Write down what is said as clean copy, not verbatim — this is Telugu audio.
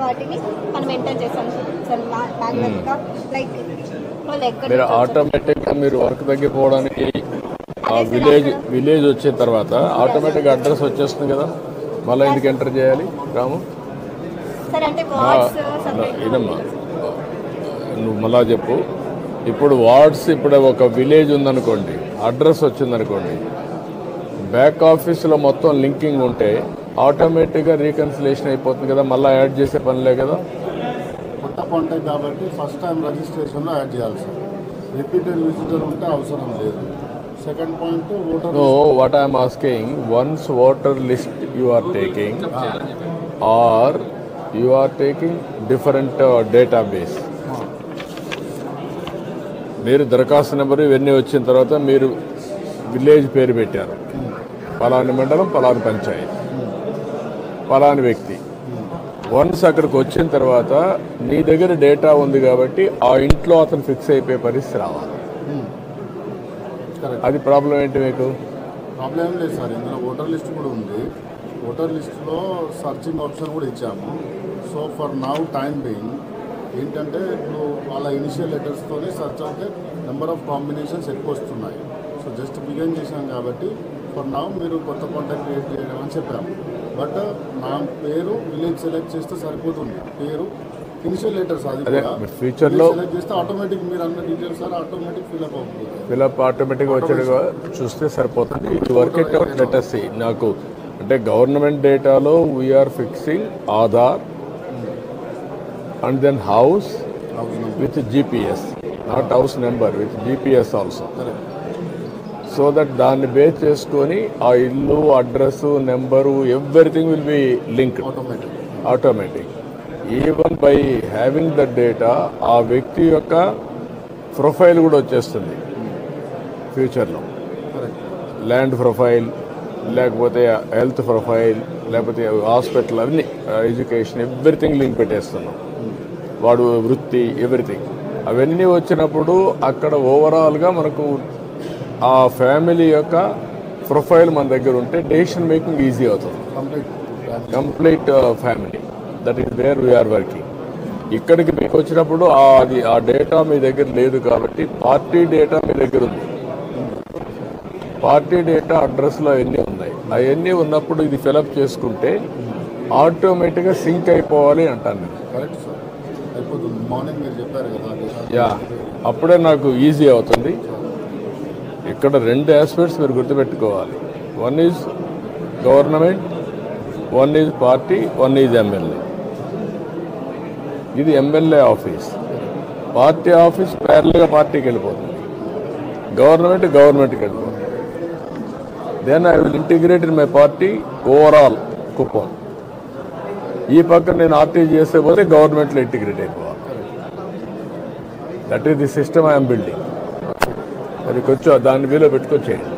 వాటిని మనం ఎంటర్ చేస్తాం సార్ మ్యాగ్నెటిక్గా లైక్ మీరు ఆటోమేటిక్గా మీరు వర్క్ తగ్గిపోవడానికి ఆ విలేజ్ వచ్చిన తర్వాత ఆటోమేటిక్గా అడ్రస్ వచ్చేస్తుంది కదా, మళ్ళీ ఎందుకు ఎంటర్ చేయాలి రాము? సార్ అంటే వార్డ్స్ ఇదమ్మా నువ్వు మళ్ళా చెప్పు. ఇప్పుడు వార్డ్స్, ఇప్పుడు ఒక విలేజ్ ఉందనుకోండి, అడ్రస్ వచ్చిందనుకోండి, బ్యాక్ ఆఫీస్లో మొత్తం లింకింగ్ ఉంటే ఆటోమేటిక్గా రీకన్సిలేషన్ అయిపోతుంది కదా, మళ్ళీ యాడ్ చేసే పనిలే కదా. కొత్త కాంటాక్ట్ కాబట్టి ఫస్ట్ టైం రిజిస్ట్రేషన్లో యాడ్ చేయాలి సార్. రిపీటెడ్ విజిటర్ ఉంటే అవసరం లేదు. Second point voter. No, what I am asking, once voter list you are taking or you are taking different database. మీరు దరఖాస్తు నెంబరు ఇవన్నీ వచ్చిన తర్వాత మీరు విలేజ్ పేరు పెట్టారు, పలాని మండలం, పలాని పంచాయతీ, పలాని వ్యక్తి. వన్స్ అక్కడికి వచ్చిన తర్వాత నీ దగ్గర డేటా ఉంది కాబట్టి ఆ ఇంట్లో అతను ఫిక్స్ అయిపోయే పరిస్థితి రావాలి. అది ప్రాబ్లం ఏంటి మీకు? ప్రాబ్లం ఏం లేదు సార్, ఇందులో ఓటర్ లిస్ట్ కూడా ఉంది. ఓటర్ లిస్ట్లో సర్చింగ్ ఆప్షన్ కూడా ఇచ్చాము. So for now time being ఏంటంటే ఇప్పుడు వాళ్ళ ఇనిషియల్ లెటర్స్తోనే సర్చ్ అవుతే నెంబర్ ఆఫ్ కాంబినేషన్స్ ఎక్కువ వస్తున్నాయి. సో జస్ట్ బిగిన్ చేశాం కాబట్టి ఫర్ నౌ మీరు కొత్త కాంటాక్ట్ క్రియేట్ చేయడం అని చెప్పాము. బట్ నా పేరు విలేజ్ సెలెక్ట్ చేస్తే సరిపోతుంది. పేరు ఇనిషియల్ లెటర్స్ అది ఫ్యూచర్లో సెలెక్ట్ చేస్తే ఆటోమేటిక్ మీరు అన్న డీటెయిల్స్ సార్ ఆటోమేటిక్ ఫిల్అప్ అవుతుంది. ఫిల్అప్ ఆటోమేటిక్గా వచ్చేట్టుగా చూస్తే సరిపోతుంది. ఇది వర్క్ ఇట్ అవుట్ లెటర్స్ నాకు అంటే గవర్నమెంట్ డేటాలో we're fixing Aadhaar and then house with GPS, not house number, with GPS also. So that దాన్ని బేస్ చేసుకొని ఆ ఇల్లు, address, number, everything will be linked automatic. Even by having the data ఆ వ్యక్తి యొక్క ప్రొఫైల్ కూడా వచ్చేస్తుంది ఫ్యూచర్లో. ల్యాండ్ ప్రొఫైల్, లేకపోతే హెల్త్ ప్రొఫైల్, లేకపోతే హాస్పిటల్, అన్నీ ఎడ్యుకేషన్, ఎవ్రీథింగ్ లింక్ పెట్టేస్తున్నాం. వాడు వృత్తి, ఎవ్రీథింగ్ అవన్నీ వచ్చినప్పుడు అక్కడ ఓవరాల్గా మనకు ఆ ఫ్యామిలీ యొక్క ప్రొఫైల్ మన దగ్గర ఉంటే డెసిషన్ మేకింగ్ ఈజీ అవుతుంది. Complete family, that is where we're working. ఇక్కడికి మీకు వచ్చినప్పుడు అది ఆ డేటా మీ దగ్గర లేదు కాబట్టి పార్టీ డేటా మీ దగ్గర ఉంది. పార్టీ డేటా అడ్రస్లో అవన్నీ ఉన్నాయి. అవన్నీ ఉన్నప్పుడు ఇది ఫిలప్ చేసుకుంటే ఆటోమేటిక్గా సింక్ అయిపోవాలి అంటాను నేను. కరెక్ట్ సార్, అయిపోతుంది. మార్నింగ్ మీరు చెప్పారు కదా, యా, అప్పుడే నాకు ఈజీ అవుతుంది. ఇక్కడ రెండు ఆస్పెక్ట్స్ మీరు గుర్తుపెట్టుకోవాలి. One is government, one is party, one is MLA. ఇది ఎమ్మెల్యే ఆఫీస్. పార్టీ ఆఫీస్ ప్యారల్గా పార్టీకి వెళ్ళిపోతుంది, గవర్నమెంట్కి వెళ్ళిపోతుంది. Then I will integrate in my party overall Kuppam. ఈ పక్కన నేను ఆర్టీ చేస్తే పోతే గవర్నమెంట్లో ఇంటిగ్రేట్ అయిపోవాలి. That is the system I'm building. అది కొంచెం దాన్ని వీలో పెట్టుకొచ్చేయండి.